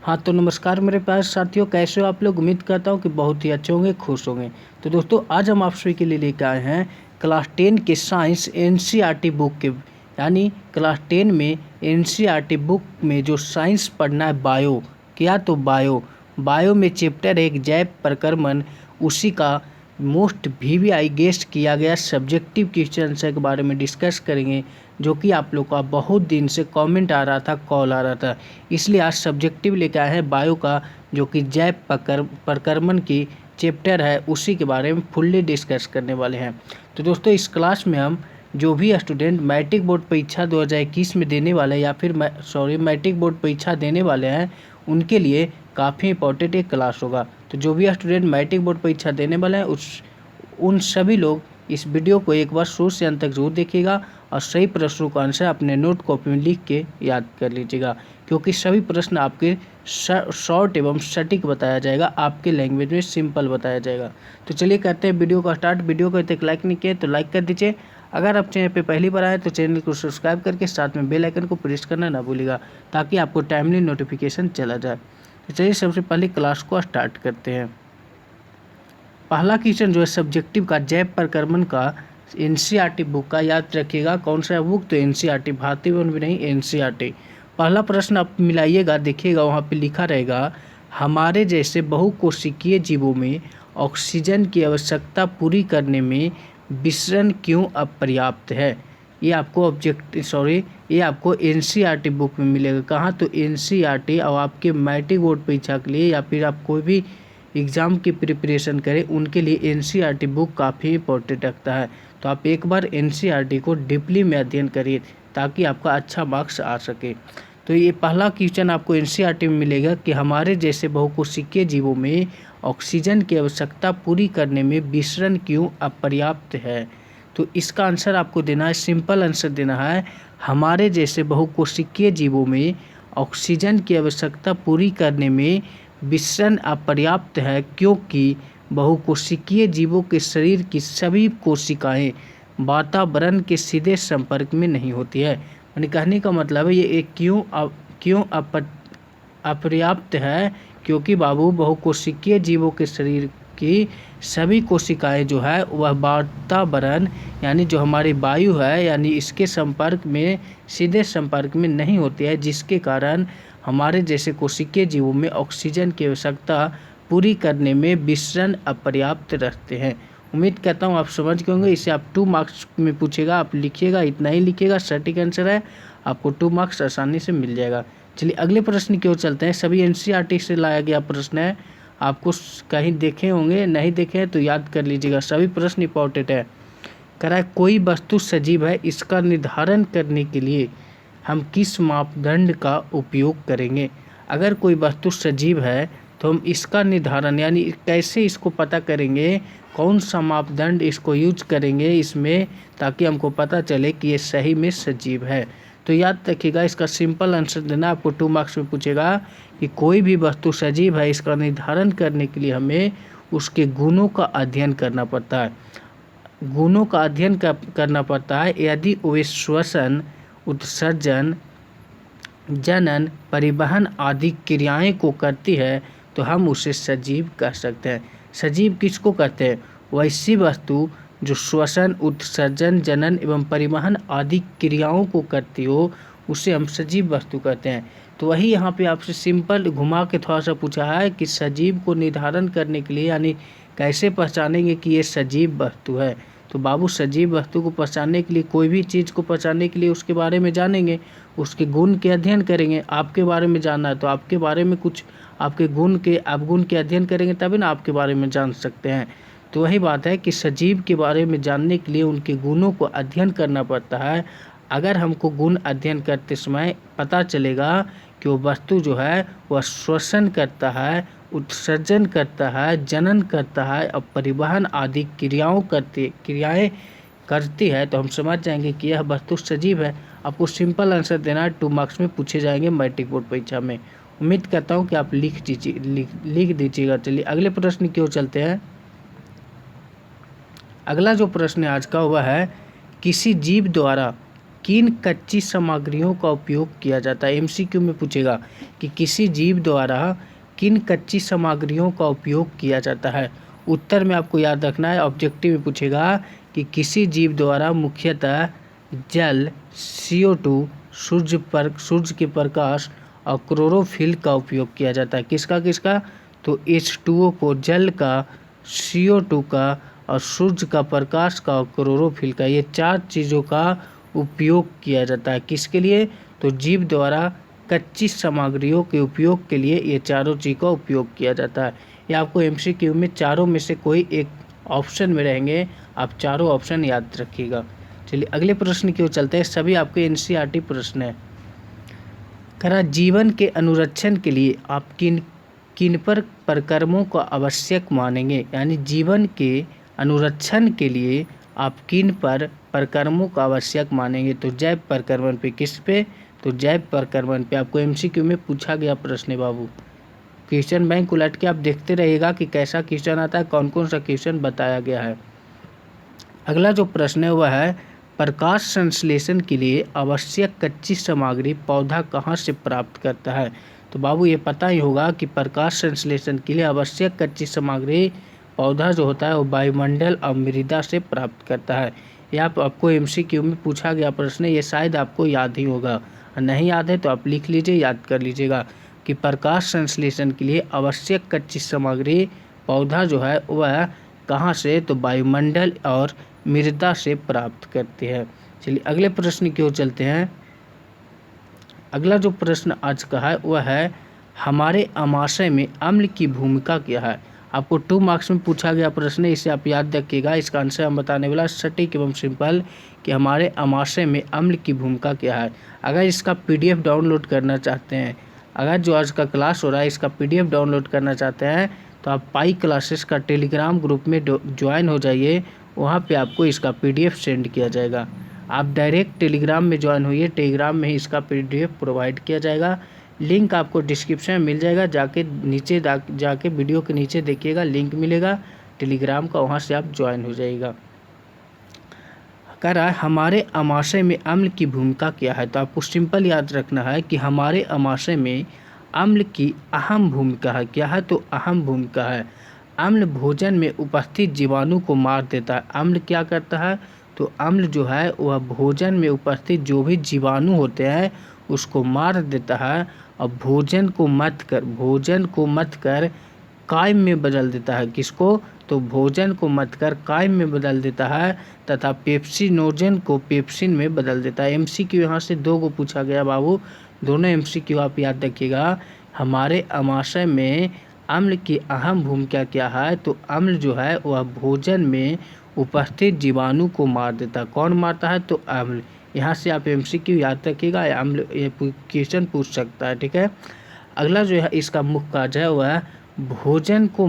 हाँ तो नमस्कार मेरे प्यारे साथियों, कैसे हो आप लोग। उम्मीद करता हूँ कि बहुत ही अच्छे होंगे, खुश होंगे। तो दोस्तों आज हम आप सभी के लिए लेकर आए हैं क्लास 10 के साइंस एनसीईआरटी बुक के, यानी क्लास 10 में एनसीईआरटी बुक में जो साइंस पढ़ना है बायो, क्या तो बायो में चैप्टर एक जैव प्रक्रमण, उसी का मोस्ट वीवीआई गेस्ट किया गया सब्जेक्टिव क्वेश्चन आंसर के बारे में डिस्कस करेंगे, जो कि आप लोग का बहुत दिन से कमेंट आ रहा था, कॉल आ रहा था। इसलिए आज सब्जेक्टिव लेकर आए हैं बायो का, जो कि जैव प्रक्रमण की चैप्टर है, उसी के बारे में फुल्ली डिस्कस करने वाले हैं। तो दोस्तों इस क्लास में हम जो भी स्टूडेंट मैट्रिक बोर्ड परीक्षा 2021 में देने वाले हैं, या फिर मैट्रिक बोर्ड परीक्षा देने वाले हैं, उनके लिए काफ़ी इंपॉर्टेंट एक क्लास होगा। तो जो भी स्टूडेंट मैट्रिक बोर्ड परीक्षा देने वाले हैं उन सभी लोग इस वीडियो को एक बार शुरू से अंत तक जरूर देखिएगा और सही प्रश्नों का आंसर अपने नोट कॉपी में लिख के याद कर लीजिएगा, क्योंकि सभी प्रश्न आपके शॉर्ट एवं सटीक बताया जाएगा, आपके लैंग्वेज में सिंपल बताया जाएगा। तो चलिए करते हैं वीडियो का स्टार्ट। वीडियो को तक लाइक नहीं किए तो लाइक कर दीजिए। अगर आप चैनल पे पहली बार आए तो चैनल को सब्सक्राइब करके साथ में बेल आइकन को प्रेस करना ना भूलिएगा, ताकि आपको टाइमली नोटिफिकेशन चला जाए। तो चलिए सबसे पहले क्लास को स्टार्ट करते हैं। पहला क्वेश्चन जो है सब्जेक्टिव का जैव प्रक्रमण का एनसीईआरटी बुक का, याद रखिएगा कौन सा बुक, तो एनसीईआरटी, भारतीय वन भी नहीं, एनसीईआरटी। पहला प्रश्न आप मिलाइएगा, देखिएगा वहाँ पे लिखा रहेगा हमारे जैसे बहुकोशिकीय जीवों में ऑक्सीजन की आवश्यकता पूरी करने में विसरण क्यों अपर्याप्त है। ये आपको एनसीईआरटी बुक में मिलेगा। कहाँ, तो एनसीईआरटी। और आपके मैट्रिक बोर्ड परीक्षा के लिए या फिर आप कोई भी एग्ज़ाम की प्रिपरेशन करें, उनके लिए एनसीईआरटी बुक काफ़ी इंपॉर्टेंट रखता है। तो आप एक बार एनसीईआरटी को डीपली में अध्ययन करिए, ताकि आपका अच्छा मार्क्स आ सके। तो ये पहला क्वेश्चन आपको एनसीईआरटी में मिलेगा कि हमारे जैसे बहुकोशिकीय जीवों में ऑक्सीजन की आवश्यकता पूरी करने में विसरण क्यों अपर्याप्त है। तो इसका आंसर आपको देना है, सिंपल आंसर देना है, हमारे जैसे बहुकोशिकीय जीवों में ऑक्सीजन की आवश्यकता पूरी करने में विसरण अपर्याप्त है, क्योंकि बहुकोशिकीय जीवों के शरीर की सभी कोशिकाएं वातावरण के सीधे संपर्क में नहीं होती है। यानी कहने का मतलब है ये क्यों अपर्याप्त है, क्योंकि बाबू बहुकोशिकीय जीवों के शरीर की सभी कोशिकाएं जो है वह वातावरण, यानी जो हमारी वायु है, यानी इसके संपर्क में, सीधे संपर्क में नहीं होती है, जिसके कारण हमारे जैसे कोशिकीय जीवों में ऑक्सीजन की आवश्यकता पूरी करने में विसरण अपर्याप्त रहते हैं। उम्मीद करता हूँ आप समझ गए होंगे। इसे आप 2 मार्क्स में पूछेगा, आप लिखिएगा, इतना ही लिखिएगा, सटीक आंसर है, आपको 2 मार्क्स आसानी से मिल जाएगा। चलिए अगले प्रश्न की ओर चलते हैं। सभी एनसीईआरटी से लाया गया प्रश्न है, आपको कहीं देखे होंगे, नहीं देखे हैं तो याद कर लीजिएगा, सभी प्रश्न इंपॉर्टेंट है। कह रहा है कोई वस्तु सजीव है, इसका निर्धारण करने के लिए हम किस मापदंड का उपयोग करेंगे। अगर कोई वस्तु सजीव है तो हम इसका निर्धारण, यानी कैसे इसको पता करेंगे, कौन सा मापदंड इसको यूज करेंगे इसमें, ताकि हमको पता चले कि ये सही में सजीव है। तो याद रखिएगा, इसका सिंपल आंसर देना। आपको 2 मार्क्स में पूछेगा कि कोई भी वस्तु सजीव है, इसका निर्धारण करने के लिए हमें उसके गुणों का अध्ययन करना पड़ता है। गुणों का अध्ययन करना पड़ता है। यदि वे श्वसन, उत्सर्जन, जनन, परिवहन आदि क्रियाएं को करती है तो हम उसे सजीव कह सकते हैं। सजीव किसको कहते हैं? वैसी वस्तु जो श्वसन, उत्सर्जन, जनन एवं परिवहन आदि क्रियाओं को करती हो, उसे हम सजीव वस्तु कहते हैं। तो वही यहाँ पे आपसे सिंपल घुमा के थोड़ा सा पूछा है कि सजीव को निर्धारण करने के लिए, यानी कैसे पहचानेंगे कि ये सजीव वस्तु है। तो बाबू सजीव वस्तु को पहचानने के लिए, कोई भी चीज़ को पहचानने के लिए उसके बारे में जानेंगे, उसके गुण के अध्ययन करेंगे। आपके बारे में जानना है तो आपके बारे में कुछ आपके गुण के अध्ययन करेंगे, तभी ना आपके बारे में जान सकते हैं। तो वही बात है कि सजीव के बारे में जानने के लिए उनके गुणों को अध्ययन करना पड़ता है। अगर हमको गुण अध्ययन करते समय पता चलेगा कि वो वस्तु जो है वह श्वसन करता है, उत्सर्जन करता है, जनन करता है और परिवहन आदि क्रियाएं करती है, तो हम समझ जाएंगे कि यह वस्तु सजीव है। आपको सिंपल आंसर देना है, 2 मार्क्स में पूछे जाएंगे मैट्रिक बोर्ड परीक्षा में। उम्मीद करता हूँ कि आप लिख दीजिएगा। चलिए अगले प्रश्न की ओर चलते हैं। अगला जो प्रश्न आज का हुआ है, किसी जीव द्वारा किन कच्ची सामग्रियों का उपयोग किया जाता है। एमसीक्यू में पूछेगा कि किसी जीव द्वारा किन कच्ची सामग्रियों का उपयोग किया जाता है। उत्तर में आपको याद रखना है। ऑब्जेक्टिव में पूछेगा कि किसी जीव द्वारा मुख्यतः जल, CO2, सूर्य के प्रकाश और क्लोरोफिल का उपयोग किया जाता है। किसका किसका? तो H2O को, जल का, CO2 का और सूर्य का प्रकाश का और क्लोरोफिल का, ये 4 चीज़ों का उपयोग किया जाता है। किसके लिए? तो जीव द्वारा कच्ची सामग्रियों के उपयोग के लिए ये चारों चीज़ का उपयोग किया जाता है। ये आपको एमसीक्यू में चारों में से कोई एक ऑप्शन में रहेंगे, आप चारों ऑप्शन याद रखिएगा। चलिए अगले प्रश्न की ओर चलते हैं। सभी आपके एनसीईआरटी प्रश्न है। करा जीवन के अनुरक्षण के लिए आप किन पर प्रकर्मों को आवश्यक मानेंगे, यानी जीवन के अनुरक्षण के लिए आप किन पर प्रकर्मों को आवश्यक मानेंगे। तो जैव प्रकर्मण पे। किस पे? तो जैव प्रकर्मण पे। आपको एमसीक्यू में पूछा गया प्रश्न है बाबू। क्वेश्चन बैंक उलट के आप देखते रहिएगा कि कैसा क्वेश्चन आता है, कौन कौन सा क्वेश्चन बताया गया है। अगला जो प्रश्न है वह है प्रकाश संश्लेषण के लिए आवश्यक कच्ची सामग्री पौधा कहाँ से प्राप्त करता है। तो बाबू ये पता ही होगा कि प्रकाश संश्लेषण के लिए आवश्यक कच्ची सामग्री पौधा जो होता है वो वायुमंडल और मृदा से प्राप्त करता है। यह आपको एमसीक्यू में पूछा गया प्रश्न है, ये शायद आपको याद ही होगा। नहीं याद है तो आप लिख लीजिए, याद कर लीजिएगा कि प्रकाश संश्लेषण के लिए आवश्यक कच्ची सामग्री पौधा जो है वह कहाँ से? तो वायुमंडल और मृदा से प्राप्त करते हैं। चलिए अगले प्रश्न की ओर चलते हैं। अगला जो प्रश्न आज का है वह है हमारे आमाशय में अम्ल की भूमिका क्या है। आपको 2 मार्क्स में पूछा गया प्रश्न है, इसे आप याद रखिएगा। इसका आंसर हम बताने वाला सटीक एवं सिंपल कि हमारे आमाशय में अम्ल की भूमिका क्या है। अगर इसका PDF डाउनलोड करना चाहते हैं, अगर जो आज का क्लास हो रहा है इसका PDF डाउनलोड करना चाहते हैं तो आप पाई क्लासेस का टेलीग्राम ग्रुप में ज्वाइन हो जाइए। वहाँ पे आपको इसका PDF सेंड किया जाएगा। आप डायरेक्ट टेलीग्राम में ज्वाइन होइए, टेलीग्राम में ही इसका PDF प्रोवाइड किया जाएगा। लिंक आपको डिस्क्रिप्शन में मिल जाएगा, जाके नीचे जाके वीडियो के नीचे देखिएगा, लिंक मिलेगा टेलीग्राम का, वहाँ से आप ज्वाइन हो जाइएगा। कह रहा है हमारे आमाशय में अम्ल की भूमिका क्या है। तो आपको सिंपल याद रखना है कि हमारे आमाशय में अम्ल की अहम भूमिका है। क्या है? तो अहम भूमिका है। अम्ल भोजन में उपस्थित जीवाणु को मार देता है। अम्ल क्या करता है? तो अम्ल जो है वह भोजन में उपस्थित जो भी जीवाणु होते हैं उसको मार देता है और भोजन को मत कर कायम में बदल देता है। किसको? तो भोजन को मत कर कायम में बदल देता है तथा पेप्सिनोजन को पेप्सिन में बदल देता है। एमसीक्यू यहाँ से 2 को पूछा गया बाबू, दोनों एमसीक्यू आप याद रखिएगा। हमारे आमाशय में अम्ल की अहम भूमिका क्या है? तो अम्ल जो है वह भोजन में उपस्थित जीवाणु को मार देता है। कौन मारता है? तो अम्ल। यहाँ से आप एमसीक्यू याद रखिएगा, अम्ल ये क्वेश्चन पूछ सकता है। ठीक है। अगला जो है इसका मुख्य कार्य है वह भोजन को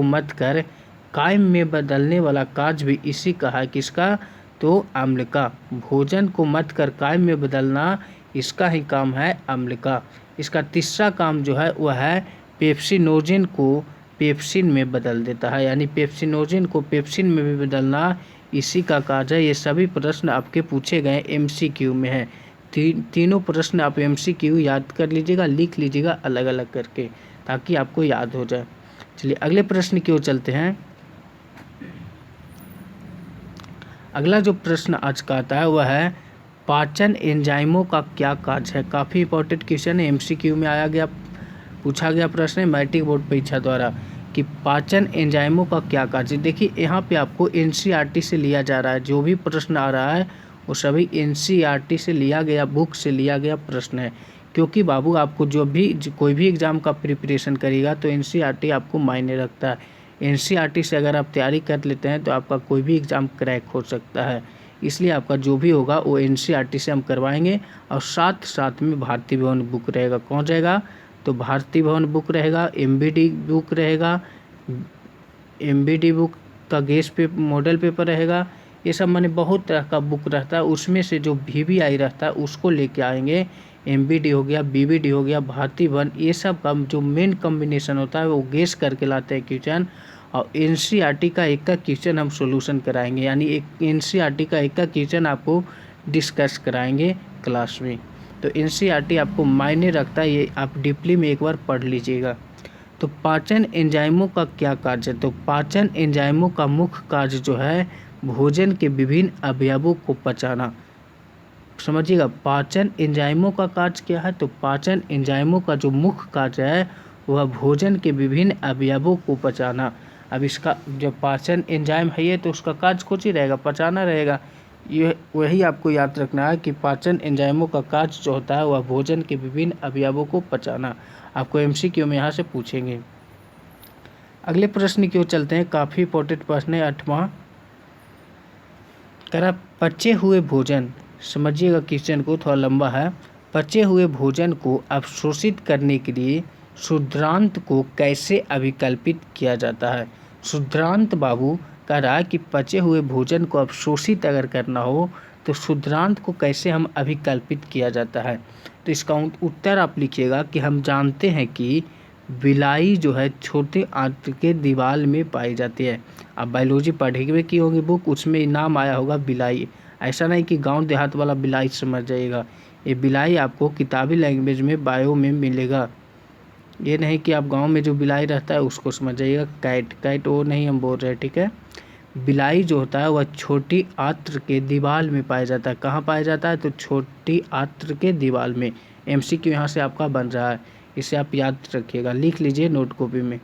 मत कर कायम में बदलने वाला कार्य भी इसी का है। किसका? तो अम्ल का। भोजन को मत कर कायम में बदलना इसका ही काम है, अम्ल का। इसका तीसरा काम जो है वह है पेप्सिनोजन को पेप्सिन में बदल देता है, यानी पेप्सिनोजन को पेप्सिन में भी बदलना इसी का कार्य है। ये सभी प्रश्न आपके पूछे गए एमसीक्यू में हैं। तीनों प्रश्न आप एमसीक्यू याद कर लीजिएगा, लिख लीजिएगा अलग अलग करके, ताकि आपको याद हो जाए। चलिए अगले प्रश्न की ओर चलते हैं। अगला जो प्रश्न आज का आता है वह है पाचन एंजाइमों का क्या कार्य है। काफ़ी इंपॉर्टेंट क्वेश्चन है, एमसीक्यू में पूछा गया प्रश्न है मैट्रिक बोर्ड परीक्षा द्वारा कि पाचन एंजाइमों का क्या कार्य। देखिए यहाँ पे आपको एनसीईआरटी से लिया जा रहा है, जो भी प्रश्न आ रहा है वो सभी एनसीईआरटी से लिया गया, बुक से लिया गया प्रश्न है। क्योंकि बाबू आपको कोई भी एग्ज़ाम का प्रिपरेशन करेगा तो एनसीईआरटी आपको मायने रखता है। एनसीईआरटी से अगर आप तैयारी कर लेते हैं तो आपका कोई भी एग्ज़ाम क्रैक हो सकता है। इसलिए आपका जो भी होगा वो एनसीईआरटी से हम करवाएंगे। और साथ में भारतीय भवन बुक रहेगा। कौन रहेगा? तो भारतीय भवन बुक रहेगा, एमबीडी बुक रहेगा, एमबीडी बुक का गेस पे मॉडल पेपर रहेगा। ये सब माने बहुत तरह का बुक रहता है, उसमें से जो VVI रहता है उसको लेके आएंगे। एमबीडी हो गया, बीबीडी हो गया, भारतीय भवन, ये सब का जो मेन कॉम्बिनेशन होता है वो गेस करके लाते हैं क्वेश्चन। और एनसीईआरटी का एक का क्वेश्चन हम सॉल्यूशन कराएंगे, यानी एक एनसीईआरटी का एक का क्वेश्चन आपको डिस्कस कराएंगे क्लास में। तो एनसीईआरटी आपको मायने रखता है, ये आप डीपली में एक बार पढ़ लीजिएगा। तो पाचन एंजाइमों का क्या कार्य है? तो पाचन एंजाइमों का मुख्य कार्य जो है भोजन के विभिन्न अवयवों को पचाना। समझिएगा, पाचन एंजाइमों का कार्य क्या है? तो पाचन एंजाइमों का जो मुख्य कार्य है वह भोजन के विभिन्न अवयवों को पचाना। अब इसका जो पाचन एंजाइम है ये तो उसका कार्य कुछ ही रहेगा, पचाना रहेगा। ये वही आपको याद रखना है कि पाचन एंजाइमों का कार्य जो होता है वह भोजन के विभिन्न अवयवों को पचाना। आपको एमसीक्यू में यहाँ से पूछेंगे। अगले प्रश्न की ओर चलते हैं, काफ़ी इंपॉर्टेंट प्रश्न है 8वां। करा पचे हुए भोजन, समझिएगा क्वेश्चन को, थोड़ा लंबा है। पचे हुए भोजन को अवशोषित करने के लिए क्षुद्रांत को कैसे अभिकल्पित किया जाता है? क्षुद्रांत बाबू कह रहा है कि पचे हुए भोजन को अवशोषित अगर करना हो तो क्षुद्रांत को कैसे हम अभिकल्पित किया जाता है? तो इसका उत्तर आप लिखिएगा कि हम जानते हैं कि बिलाई जो है छोटे आंत के दीवार में पाई जाती है। आप बायोलॉजी पढ़ेंगे की होगी बुक, उसमें नाम आया होगा बिलाई। ऐसा नहीं कि गांव देहात वाला बिलाई समझ जाइएगा, ये बिलाई आपको किताबी लैंग्वेज में बायो में मिलेगा। ये नहीं कि आप गांव में जो बिलाई रहता है उसको समझ जाइएगा। कैट वो नहीं हम बोल रहे, ठीक है। बिलाई जो होता है वह छोटी आंत्र के दीवार में पाया जाता है। कहाँ पाया जाता है? तो छोटी आंत्र के दीवार में। एमसीक्यू यहाँ से आपका बन रहा है, इसे आप याद रखिएगा, लिख लीजिए नोट कॉपी में।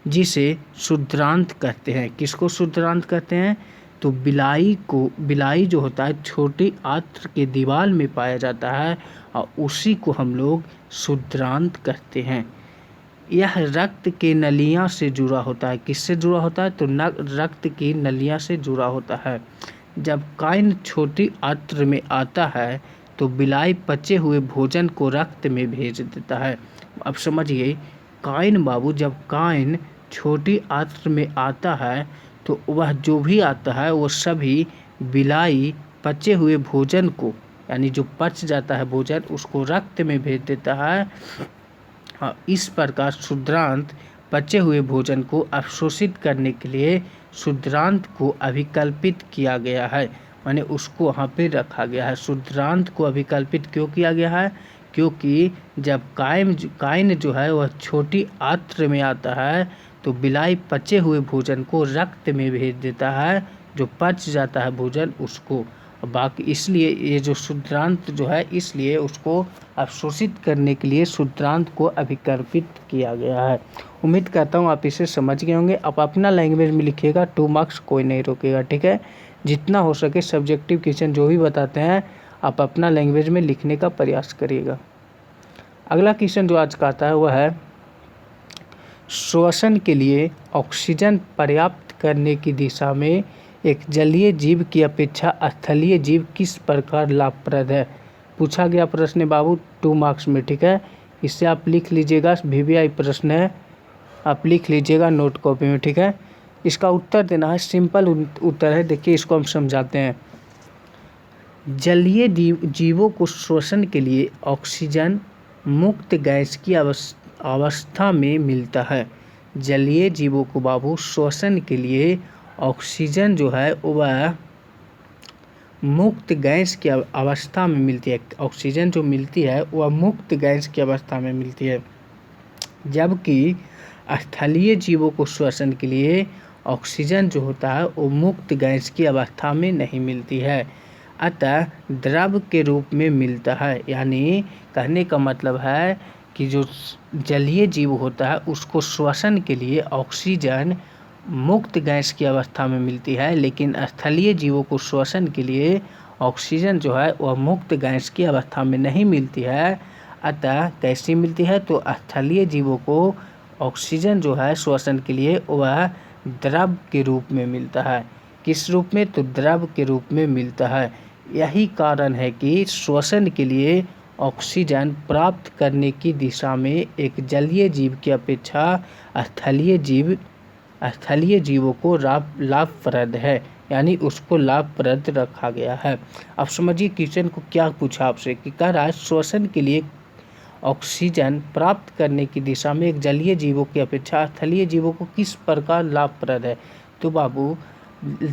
जिसे क्षुद्रांत कहते हैं। किसको क्षुद्रांत कहते हैं? तो बिलाई जो होता है छोटी आंत्र के दीवार में पाया जाता है और उसी को हम लोग क्षुद्रांत कहते हैं। यह रक्त के नलियां से जुड़ा होता है। किससे जुड़ा होता है? तो रक्त की नलियां से जुड़ा होता है। जब काइन छोटी आंत्र में आता है तो बिलाई पचे हुए भोजन को रक्त में भेज देता है। अब समझिए, काइन बाबू जब काइन छोटी आंत्र में आता है तो वह जो भी आता है वो सभी बिलाई पचे हुए भोजन को, यानी जो पच जाता है भोजन, उसको रक्त में भेज देता है। हाँ, इस प्रकार क्षुद्रांत पचे हुए भोजन को अवशोषित करने के लिए क्षुद्रांत को अभिकल्पित किया गया है, माने उसको वहाँ पे रखा गया है। क्षुद्रांत को अभिकल्पित क्यों किया गया है? क्योंकि जब काइन जो है वह छोटी आंत्र में आता है तो बिलाई पचे हुए भोजन को रक्त में भेज देता है, जो पच जाता है भोजन उसको। बाकी इसलिए ये जो क्षुद्रांत जो है, इसलिए उसको अवशोषित करने के लिए क्षुद्रांत को अभिकल्पित किया गया है। उम्मीद करता हूँ आप इसे समझ गए होंगे। आप अपना लैंग्वेज में लिखिएगा, 2 मार्क्स कोई नहीं रोकेगा, ठीक है। जितना हो सके सब्जेक्टिव क्वेश्चन जो भी बताते हैं आप अपना लैंग्वेज में लिखने का प्रयास करिएगा। अगला क्वेश्चन जो आज का आता है वह है, श्वसन के लिए ऑक्सीजन पर्याप्त करने की दिशा में एक जलीय जीव की अपेक्षा स्थलीय जीव किस प्रकार लाभप्रद है? पूछा गया प्रश्न बाबू 2 मार्क्स में, ठीक है। इससे आप लिख लीजिएगा, VVI प्रश्न है, आप लिख लीजिएगा नोट कॉपी में, ठीक है। इसका उत्तर देना है, सिंपल उत्तर है, देखिए इसको हम समझाते हैं। जलीय जीवों को श्वसन के लिए ऑक्सीजन मुक्त गैस की अवस्था में मिलता है। जलीय जीवों को बाबू श्वसन के लिए ऑक्सीजन जो है वह मुक्त गैस की अवस्था में मिलती है। ऑक्सीजन जो मिलती है वह मुक्त गैस की अवस्था में मिलती है, जबकि स्थलीय जीवों को श्वसन के लिए ऑक्सीजन जो होता है वो मुक्त गैस की अवस्था में नहीं मिलती है, अतः द्रव के रूप में मिलता है। यानी कहने का मतलब है कि जो जलीय जीव होता है उसको श्वसन के लिए ऑक्सीजन मुक्त गैस की अवस्था में मिलती है, लेकिन स्थलीय जीवों को श्वसन के लिए ऑक्सीजन जो है वह मुक्त गैस की अवस्था में नहीं मिलती है। अतः कैसी मिलती है? तो स्थलीय जीवों को ऑक्सीजन जो है श्वसन के लिए वह द्रव के रूप में मिलता है। किस रूप में? तो द्रव के रूप में मिलता है। यही कारण है कि श्वसन के लिए ऑक्सीजन प्राप्त करने की दिशा में एक जलीय जीव की अपेक्षा स्थलीय जीवों को लाभप्रद है, यानी उसको लाभप्रद रखा गया है। अब समझिए क्वेश्चन को क्या पूछा आपसे, कि कह रहा है श्वसन के लिए ऑक्सीजन प्राप्त करने की दिशा में एक जलीय जीवों की अपेक्षा स्थलीय जीवों को किस प्रकार लाभप्रद है। तो बाबू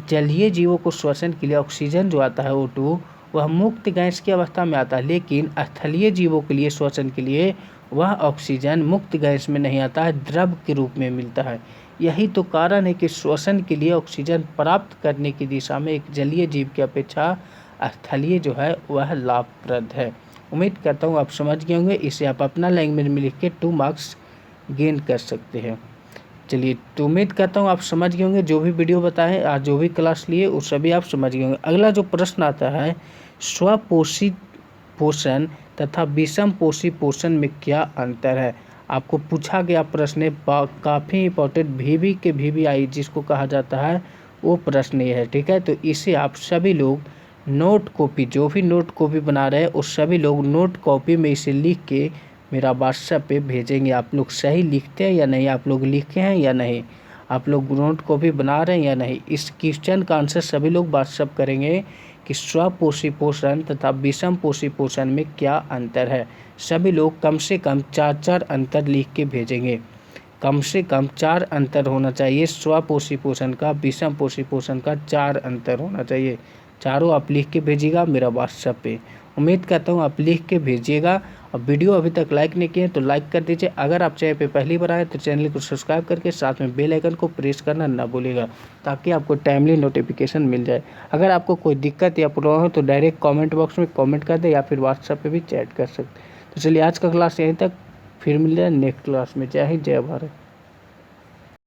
जलीय जीवों को श्वसन के लिए ऑक्सीजन जो आता है O2 वह मुक्त गैस की अवस्था में आता है, लेकिन स्थलीय जीवों के लिए श्वसन के लिए वह ऑक्सीजन मुक्त गैस में नहीं आता है, द्रव के रूप में मिलता है। यही तो कारण है कि श्वसन के लिए ऑक्सीजन प्राप्त करने की दिशा में एक जलीय जीव की अपेक्षा स्थलीय जो है वह लाभप्रद है। उम्मीद करता हूँ आप समझ गए होंगे। इसे आप अपना लैंग्वेज में लिख के 2 मार्क्स गेन कर सकते हैं। चलिए, तो उम्मीद करता हूँ आप समझ गए होंगे। जो भी वीडियो बताएं, आज जो भी क्लास लिए वो सभी आप समझ गए होंगे। अगला जो प्रश्न आता है, स्वपोषित पोषण तथा विषम पोषी पोषण में क्या अंतर है। आपको पूछा गया प्रश्न है, काफ़ी इंपॉर्टेंट, VVI जिसको कहा जाता है वो प्रश्न ये है। ठीक है, तो इसे आप सभी लोग नोट कॉपी, जो भी नोट कॉपी बना रहे हैं उस सभी लोग नोट कॉपी में इसे लिख के मेरा व्हाट्सएप पे भेजेंगे। आप लोग सही लिखते हैं या नहीं, आप लोग लिखे हैं या नहीं, आप लोग नोट कॉपी बना रहे हैं या नहीं, इस क्वेश्चन का आंसर सभी लोग व्हाट्सएप करेंगे कि स्वपोषी पोषण तथा विषम पोषी पोषण में क्या अंतर है। सभी लोग कम से कम 4 अंतर लिख के भेजेंगे। कम से कम 4 अंतर होना चाहिए। स्वपोषी पोषण का, विषम पोषी पोषण का 4 अंतर होना चाहिए। चारों आप लिख के भेजिएगा मेरा व्हाट्सएप पे। उम्मीद करता हूँ आप लिख के भेजिएगा। और वीडियो अभी तक लाइक नहीं किए तो लाइक कर दीजिए। अगर आप चैनल पे पहली बार आए तो चैनल को सब्सक्राइब करके साथ में बेल आइकन को प्रेस करना ना भूलिएगा, ताकि आपको टाइमली नोटिफिकेशन मिल जाए। अगर आपको कोई दिक्कत या प्रॉब्लम हो तो डायरेक्ट कमेंट बॉक्स में कमेंट कर दे या फिर व्हाट्सएप पे भी चैट कर सकते। तो चलिए, आज का क्लास यहीं तक, फिर मिल जाए नेक्स्ट क्लास में। जय हिंद, जय भारत।